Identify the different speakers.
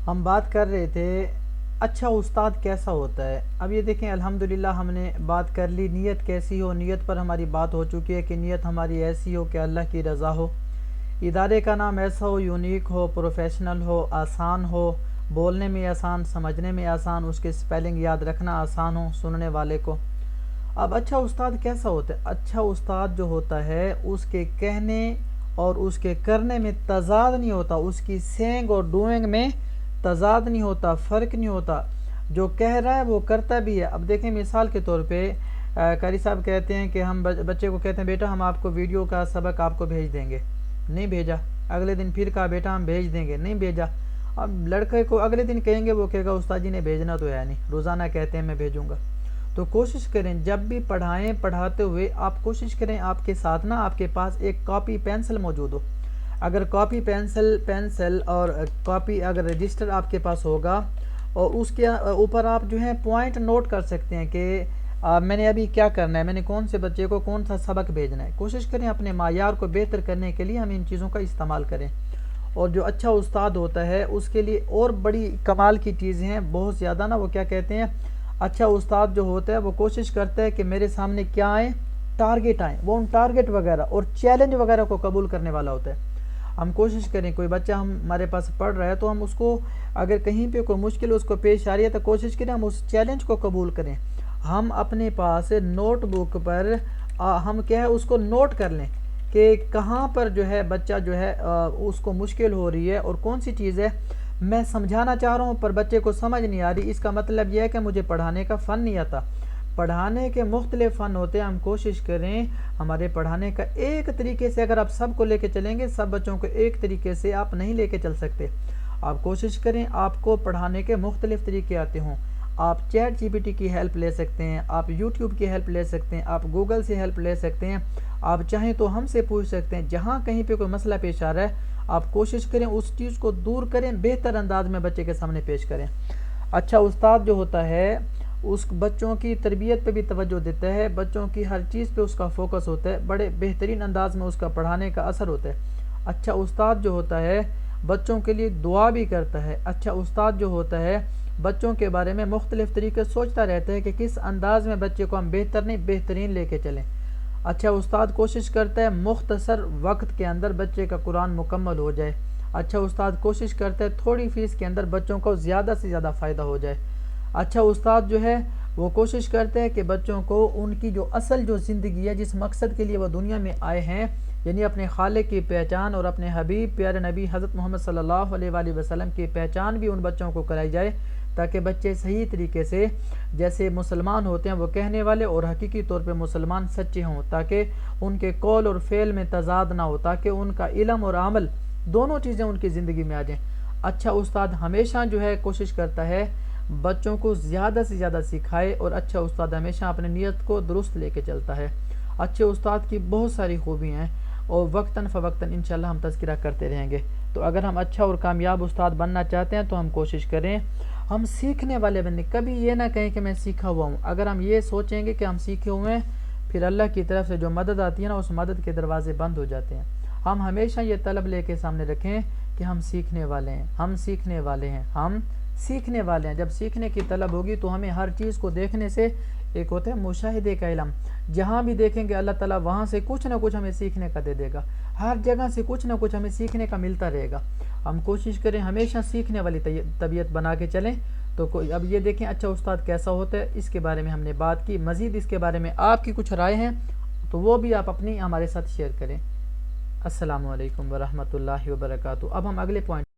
Speaker 1: ہم بات کر رہے تھے اچھا استاد کیسا ہوتا ہے۔ اب یہ دیکھیں الحمدللہ ہم نے بات کر لی نیت کیسی ہو، نیت پر ہماری بات ہو چکی ہے کہ نیت ہماری ایسی ہو کہ اللہ کی رضا ہو، ادارے کا نام ایسا ہو، یونیک ہو، پروفیشنل ہو، آسان ہو، بولنے میں آسان، سمجھنے میں آسان، اس کے سپیلنگ یاد رکھنا آسان ہو سننے والے کو۔ اب اچھا استاد کیسا ہوتا ہے؟ اچھا استاد جو ہوتا ہے اس کے کہنے اور اس کے کرنے میں تضاد نہیں ہوتا، اس کی سینگ اور ڈوئنگ میں تضاد نہیں ہوتا، فرق نہیں ہوتا، جو کہہ رہا ہے وہ کرتا بھی ہے۔ اب دیکھیں مثال کے طور پہ قاری صاحب کہتے ہیں کہ ہم بچے کو کہتے ہیں بیٹا ہم آپ کو ویڈیو کا سبق آپ کو بھیج دیں گے، نہیں بھیجا۔ اگلے دن پھر کہا بیٹا ہم بھیج دیں گے، نہیں بھیجا۔ اب لڑکے کو اگلے دن کہیں گے، وہ کہے گا استاد جی نے بھیجنا تو ہے نہیں، روزانہ کہتے ہیں میں بھیجوں گا۔ تو کوشش کریں جب بھی پڑھائیں، پڑھاتے ہوئے آپ کوشش کریں آپ کے ساتھ نا آپ کے پاس ایک کاپی پینسل موجود ہو۔ اگر کاپی پینسل اور کاپی اگر رجسٹر آپ کے پاس ہوگا اور اس کے اوپر آپ جو ہے پوائنٹ نوٹ کر سکتے ہیں کہ میں نے ابھی کیا کرنا ہے، میں نے کون سے بچے کو کون سا سبق بھیجنا ہے۔ کوشش کریں اپنے معیار کو بہتر کرنے کے لیے ہم ان چیزوں کا استعمال کریں۔ اور جو اچھا استاد ہوتا ہے اس کے لیے اور بڑی کمال کی چیزیں ہیں بہت زیادہ نا، وہ کیا کہتے ہیں، اچھا استاد جو ہوتا ہے وہ کوشش کرتا ہے کہ میرے سامنے کیا آئیں، ٹارگٹ آئیں، وہ ان ٹارگٹ وغیرہ اور چیلنج وغیرہ کو قبول کرنے والا ہوتا ہے۔ ہم کوشش کریں کوئی بچہ ہمارے پاس پڑھ رہا ہے تو ہم اس کو اگر کہیں پہ کوئی مشکل اس کو پیش آ رہی ہے تو کوشش کریں ہم اس چیلنج کو قبول کریں۔ ہم اپنے پاس نوٹ بک پر ہم کیا ہے اس کو نوٹ کر لیں کہ کہاں پر جو ہے بچہ جو ہے اس کو مشکل ہو رہی ہے اور کون سی چیز ہے میں سمجھانا چاہ رہا ہوں پر بچے کو سمجھ نہیں آ رہی، اس کا مطلب یہ ہے کہ مجھے پڑھانے کا فن نہیں آتا۔ پڑھانے کے مختلف فن ہوتے ہیں، ہم کوشش کریں ہمارے پڑھانے کا ایک طریقے سے اگر آپ سب کو لے کے چلیں گے، سب بچوں کو ایک طریقے سے آپ نہیں لے کے چل سکتے۔ آپ کوشش کریں آپ کو پڑھانے کے مختلف طریقے آتے ہوں۔ آپ چیٹ جی پی ٹی کی ہیلپ لے سکتے ہیں، آپ یوٹیوب کی ہیلپ لے سکتے ہیں، آپ گوگل سے ہیلپ لے سکتے ہیں، آپ چاہیں تو ہم سے پوچھ سکتے ہیں۔ جہاں کہیں پہ کوئی مسئلہ پیش آ رہا ہے آپ کوشش کریں اس چیز کو دور کریں، بہتر انداز میں بچے کے سامنے پیش کریں۔ اچھا استاد جو ہوتا ہے اس بچوں کی تربیت پہ بھی توجہ دیتا ہے، بچوں کی ہر چیز پہ اس کا فوکس ہوتا ہے، بڑے بہترین انداز میں اس کا پڑھانے کا اثر ہوتا ہے۔ اچھا استاد جو ہوتا ہے بچوں کے لیے دعا بھی کرتا ہے۔ اچھا استاد جو ہوتا ہے بچوں کے بارے میں مختلف طریقے سوچتا رہتا ہے کہ کس انداز میں بچے کو ہم بہتر نہیں بہترین لے کے چلیں۔ اچھا استاد کوشش کرتا ہے مختصر وقت کے اندر بچے کا قرآن مکمل ہو جائے۔ اچھا استاد کوشش کرتا ہے تھوڑی فیس کے اندر بچوں کو زیادہ سے زیادہ فائدہ ہو جائے۔ اچھا استاد جو ہے وہ کوشش کرتے ہیں کہ بچوں کو ان کی جو اصل جو زندگی ہے، جس مقصد کے لیے وہ دنیا میں آئے ہیں، یعنی اپنے خالق کی پہچان اور اپنے حبیب پیارے نبی حضرت محمد صلی اللہ علیہ وآلہ وسلم کی پہچان بھی ان بچوں کو کرائی جائے، تاکہ بچے صحیح طریقے سے جیسے مسلمان ہوتے ہیں وہ کہنے والے اور حقیقی طور پہ مسلمان سچے ہوں، تاکہ ان کے قول اور فعل میں تضاد نہ ہو، تاکہ ان کا علم اور عمل دونوں چیزیں ان کی زندگی میں آ جائیں۔ اچھا استاد ہمیشہ جو ہے کوشش کرتا ہے بچوں کو زیادہ سے زیادہ سکھائے، اور اچھا استاد ہمیشہ اپنی نیت کو درست لے کے چلتا ہے۔ اچھے استاد کی بہت ساری خوبیاں ہیں اور وقتاً فوقتاً انشاءاللہ ہم تذکرہ کرتے رہیں گے۔ تو اگر ہم اچھا اور کامیاب استاد بننا چاہتے ہیں تو ہم کوشش کریں ہم سیکھنے والے بنیں، کبھی یہ نہ کہیں کہ میں سیکھا ہوا ہوں۔ اگر ہم یہ سوچیں گے کہ ہم سیکھے ہوئے ہیں، پھر اللہ کی طرف سے جو مدد آتی ہے نا اس مدد کے دروازے بند ہو جاتے ہیں۔ ہم ہمیشہ یہ طلب لے کے سامنے رکھیں کہ ہم سیکھنے والے ہیں، ہم سیکھنے والے ہیں، ہم سیکھنے والے ہیں۔ جب سیکھنے کی طلب ہوگی تو ہمیں ہر چیز کو دیکھنے سے ایک ہوتا ہے مشاہدے کا علم، جہاں بھی دیکھیں گے اللہ تعالیٰ وہاں سے کچھ نہ کچھ ہمیں سیکھنے کا دے دے گا، ہر جگہ سے کچھ نہ کچھ ہمیں سیکھنے کا ملتا رہے گا۔ ہم کوشش کریں ہمیشہ سیکھنے والی طبیعت بنا کے چلیں۔ تو اب یہ دیکھیں اچھا استاد کیسا ہوتا ہے، اس کے بارے میں ہم نے بات کی، مزید اس کے بارے میں آپ کی کچھ رائے ہیں تو وہ بھی آپ اپنی ہمارے ساتھ شیئر کریں۔ السلام علیکم ورحمۃ اللہ وبرکاتہ۔ اب ہم اگلے پوائنٹ